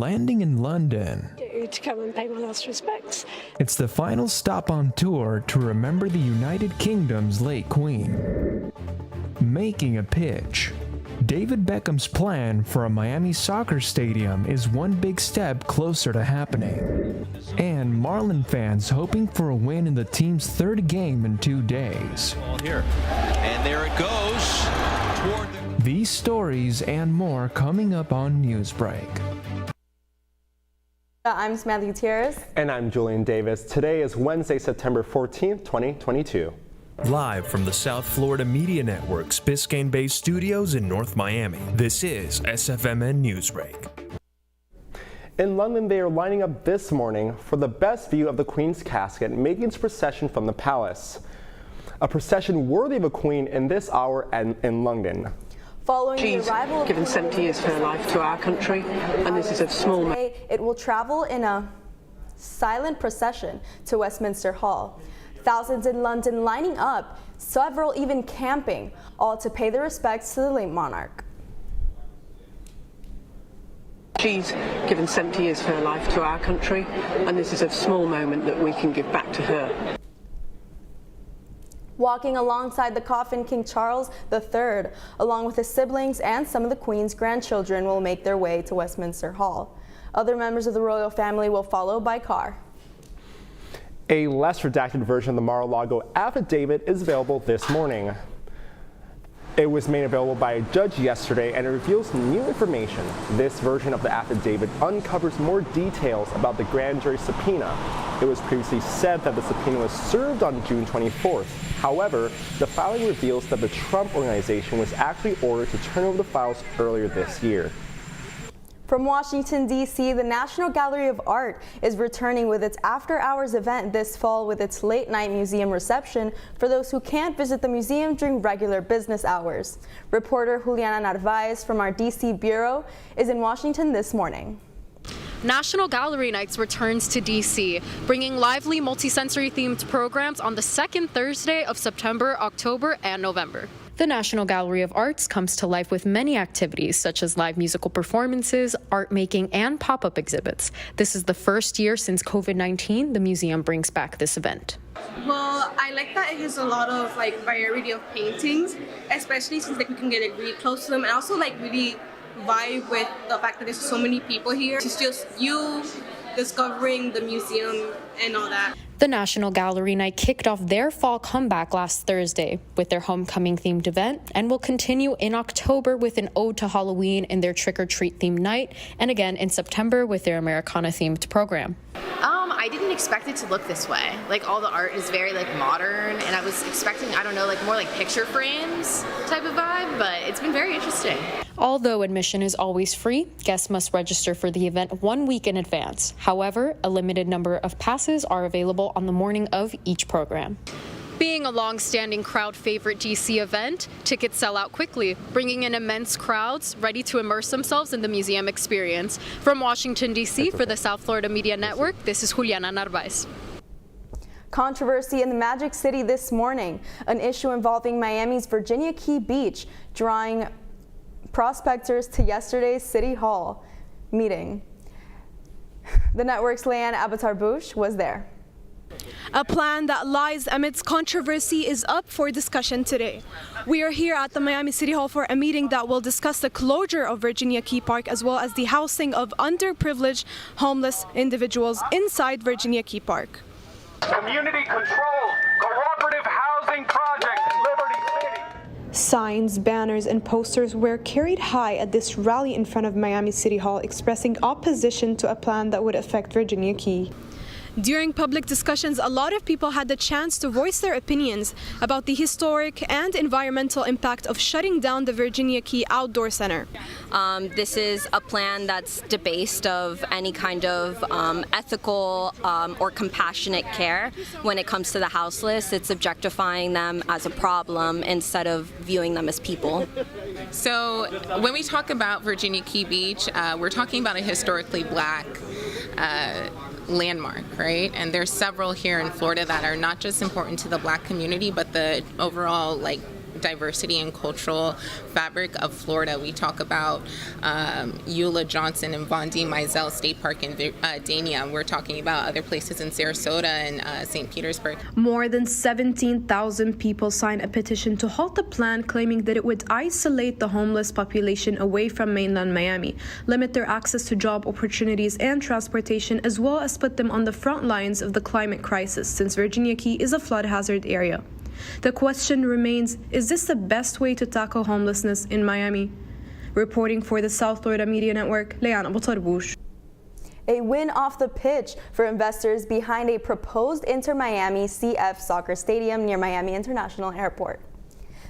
landing in London. To come and pay my last respects. It's the final stop on tour to remember the United Kingdom's late queen. Making a pitch. David Beckham's plan for a Miami soccer stadium is one big step closer to happening. And Marlin fans hoping for a win in the team's third game in 2 days. Ball here. And there it goes. These stories and more coming up on Newsbreak. I'm Samantha Gutierrez. And I'm Julian Davis. Today is Wednesday, September 14th, 2022. Live from the South Florida Media Network's Biscayne-based studios in North Miami, this is SFMN Newsbreak. In London, they are lining up this morning for the best view of the Queen's casket making its procession from the palace. A procession worthy of a queen in this hour and in London. Following the arrival of given 70 years of her life to our country, and this is a small. It will travel in a silent procession to Westminster Hall. Thousands in London lining up, several even camping, all to pay their respects to the late monarch. She's given 70 years of her life to our country, and this is a small moment that we can give back to her. Walking alongside the coffin, King Charles III, along with his siblings and some of the Queen's grandchildren, will make their way to Westminster Hall. Other members of the royal family will follow by car. A less redacted version of the Mar-a-Lago affidavit is available this morning. It was made available by a judge yesterday and it reveals new information. This version of the affidavit uncovers more details about the grand jury subpoena. It was previously said that the subpoena was served on June 24th. However, the filing reveals that the Trump Organization was actually ordered to turn over the files earlier this year. From Washington, D.C., the National Gallery of Art is returning with its after-hours event this fall with its late-night museum reception for those who can't visit the museum during regular business hours. Reporter Juliana Narvaez from our D.C. Bureau is in Washington this morning. National Gallery Nights returns to D.C., bringing lively multisensory themed programs on the second Thursday of September, October, and November. The National Gallery of Arts comes to life with many activities such as live musical performances, art making, and pop-up exhibits. This is the first year since COVID-19 the museum brings back this event. Well, I like that it has a lot of variety of paintings, especially since we can get really close to them, and also really vibe with the fact that there's so many people here. It's just you discovering the museum and all that. The National Gallery Night kicked off their fall comeback last Thursday with their homecoming-themed event and will continue in October with an ode to Halloween in their trick-or-treat themed night, and again in September with their Americana-themed program. I didn't expect it to look this way. All the art is very modern, and I was expecting, more picture frames type of vibe, but it's been very interesting. Although admission is always free, guests must register for the event 1 week in advance. However, a limited number of passes are available on the morning of each program. Being a long-standing crowd favorite DC event, tickets sell out quickly, bringing in immense crowds ready to immerse themselves in the museum experience. From Washington, D.C. for the South Florida Media Network, this is Juliana Narvaez. Controversy in the Magic City this morning, an issue involving Miami's Virginia Key Beach, drawing prospectors to yesterday's City Hall meeting. The network's Leanne Abatar-Bush was there. A plan that lies amidst controversy is up for discussion today. We are here at the Miami City Hall for a meeting that will discuss the closure of Virginia Key Park as well as the housing of underprivileged homeless individuals inside Virginia Key Park. Community-controlled cooperative housing project in Liberty City. Signs, banners, and posters were carried high at this rally in front of Miami City Hall expressing opposition to a plan that would affect Virginia Key. During public discussions, a lot of people had the chance to voice their opinions about the historic and environmental impact of shutting down the Virginia Key Outdoor Center. This is a plan that's debased of any kind of ethical or compassionate care when it comes to the houseless. It's objectifying them as a problem instead of viewing them as people. So when we talk about Virginia Key Beach, we're talking about a historically black landmark, right? And there's several here in Florida that are not just important to the black community, but the overall diversity and cultural fabric of Florida. We talk about Eula Johnson and Von D. Mizell State Park in Dania. We're talking about other places in Sarasota and St. Petersburg. More than 17,000 people signed a petition to halt the plan, claiming that it would isolate the homeless population away from mainland Miami, limit their access to job opportunities and transportation, as well as put them on the front lines of the climate crisis, since Virginia Key is a flood hazard area. The question remains, is this the best way to tackle homelessness in Miami? Reporting for the South Florida Media Network, Leanna Botarbush. A win off the pitch for investors behind a proposed Inter-Miami CF soccer stadium near Miami International Airport.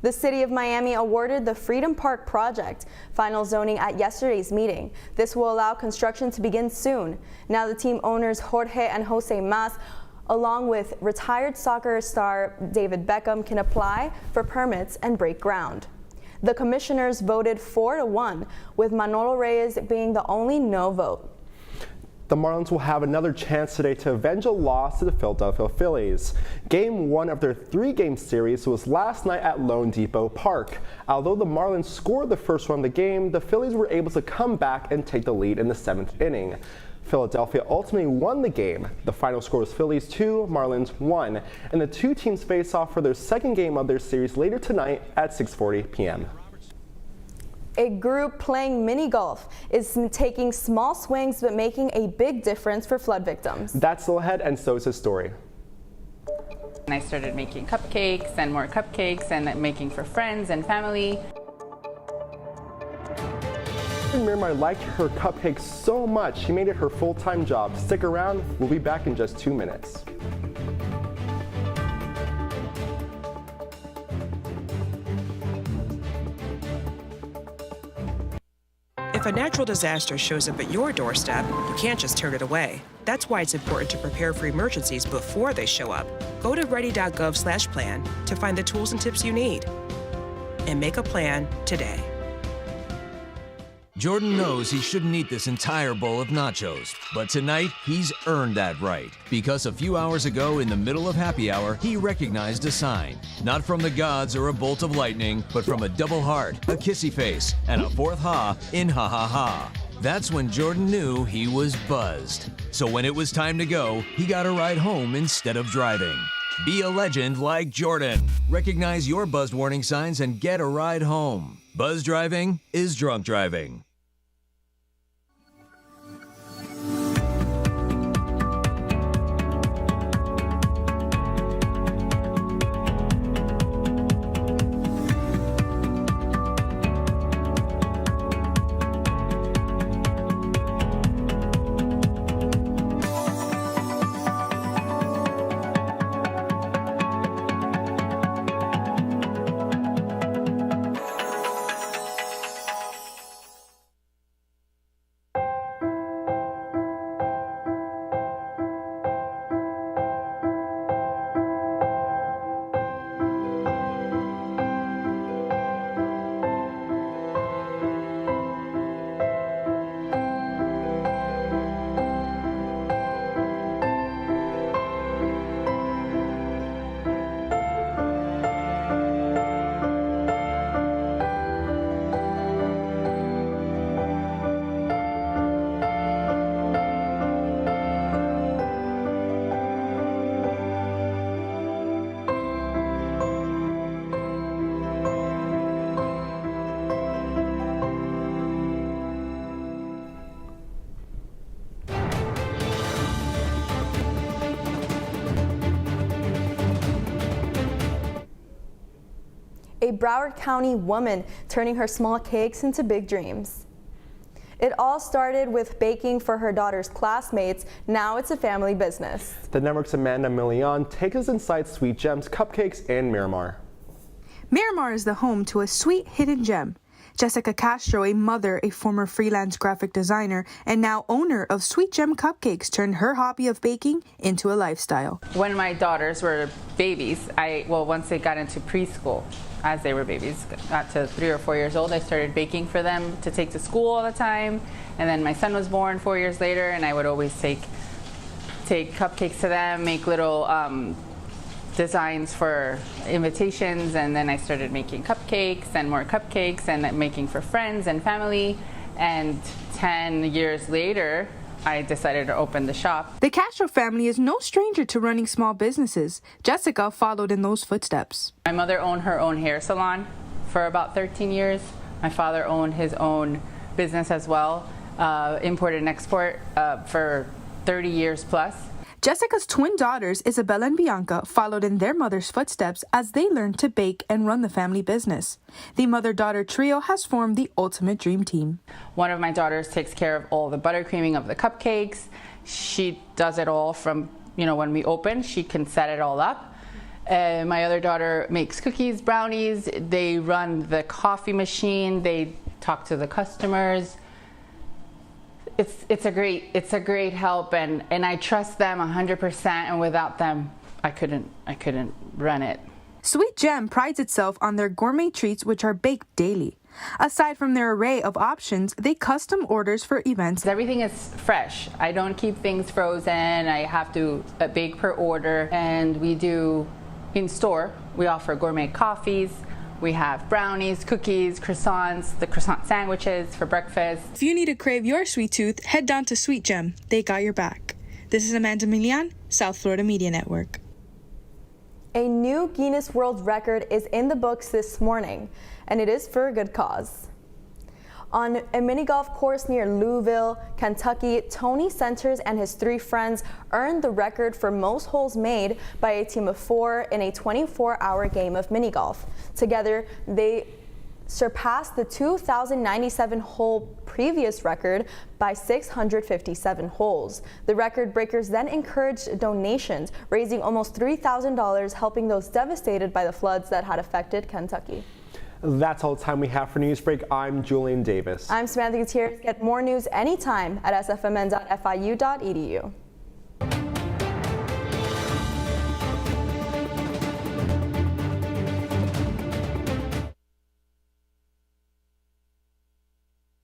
The City of Miami awarded the Freedom Park project final zoning at yesterday's meeting. This will allow construction to begin soon. Now the team owners Jorge and Jose Mas, along with retired soccer star David Beckham, can apply for permits and break ground. The commissioners voted 4-1, with Manolo Reyes being the only no vote. The Marlins will have another chance today to avenge a loss to the Philadelphia Phillies. Game 1 of their 3-game series was last night at Lone Depot Park. Although the Marlins scored the first run of the game, the Phillies were able to come back and take the lead in the 7th inning. Philadelphia ultimately won the game. The final score was Phillies 2, Marlins 1, and the two teams face off for their second game of their series later tonight at 6:40 p.m. A group playing mini golf is taking small swings but making a big difference for flood victims. That's still ahead, and so is his story. I started making cupcakes and more cupcakes and making for friends and family. Miramar liked her cupcakes so much, she made it her full-time job. Stick around, we'll be back in just 2 minutes. If a natural disaster shows up at your doorstep, you can't just turn it away. That's why it's important to prepare for emergencies before they show up. Go to ready.gov/plan to find the tools and tips you need. And make a plan today. Jordan knows he shouldn't eat this entire bowl of nachos, but tonight he's earned that right. Because a few hours ago in the middle of happy hour, he recognized a sign. Not from the gods or a bolt of lightning, but from a double heart, a kissy face, and a fourth ha in ha ha ha. That's when Jordan knew he was buzzed. So when it was time to go, he got a ride home instead of driving. Be a legend like Jordan. Recognize your buzzed warning signs and get a ride home. Buzz driving is drunk driving. A Broward County woman turning her small cakes into big dreams. It all started with baking for her daughter's classmates. Now it's a family business. The network's Amanda Millian takes us inside Sweet Gems Cupcakes in Miramar. Miramar is the home to a sweet hidden gem. Jessica Castro, a mother, a former freelance graphic designer, and now owner of Sweet Gem Cupcakes, turned her hobby of baking into a lifestyle. When my daughters were babies, once they got into preschool, as they were babies, got to 3 or 4 years old, I started baking for them to take to school all the time. And then my son was born 4 years later, and I would always take cupcakes to them, make little designs for invitations, and then I started making cupcakes and more cupcakes and making for friends and family. And 10 years later, I decided to open the shop. The Castro family is no stranger to running small businesses. Jessica followed in those footsteps. My mother owned her own hair salon for about 13 years. My father owned his own business as well, import and export for 30 years plus. Jessica's twin daughters, Isabella and Bianca, followed in their mother's footsteps as they learned to bake and run the family business. The mother-daughter trio has formed the ultimate dream team. One of my daughters takes care of all the buttercreaming of the cupcakes. She does it all from, when we open, she can set it all up. My other daughter makes cookies, brownies. They run the coffee machine. They talk to the customers. It's a great help, and I trust them 100%. And without them, I couldn't run it. Sweet Gem prides itself on their gourmet treats, which are baked daily. Aside from their array of options, they custom orders for events. Everything is fresh. I don't keep things frozen. I have to bake per order, and we do in store. We offer gourmet coffees. We have brownies, cookies, croissants, the croissant sandwiches for breakfast. If you need to crave your sweet tooth, head down to Sweet Gem. They got your back. This is Amanda Milian, South Florida Media Network. A new Guinness World Record is in the books this morning, and it is for a good cause. On a mini golf course near Louisville, Kentucky, Tony Centers and his 3 friends earned the record for most holes made by a team of 4 in a 24-hour game of mini golf. Together, they surpassed the 2,097-hole previous record by 657 holes. The record breakers then encouraged donations, raising almost $3,000, helping those devastated by the floods that had affected Kentucky. That's all the time we have for Newsbreak. I'm Julian Davis. I'm Samantha Gutierrez. Get more news anytime at sfmn.fiu.edu.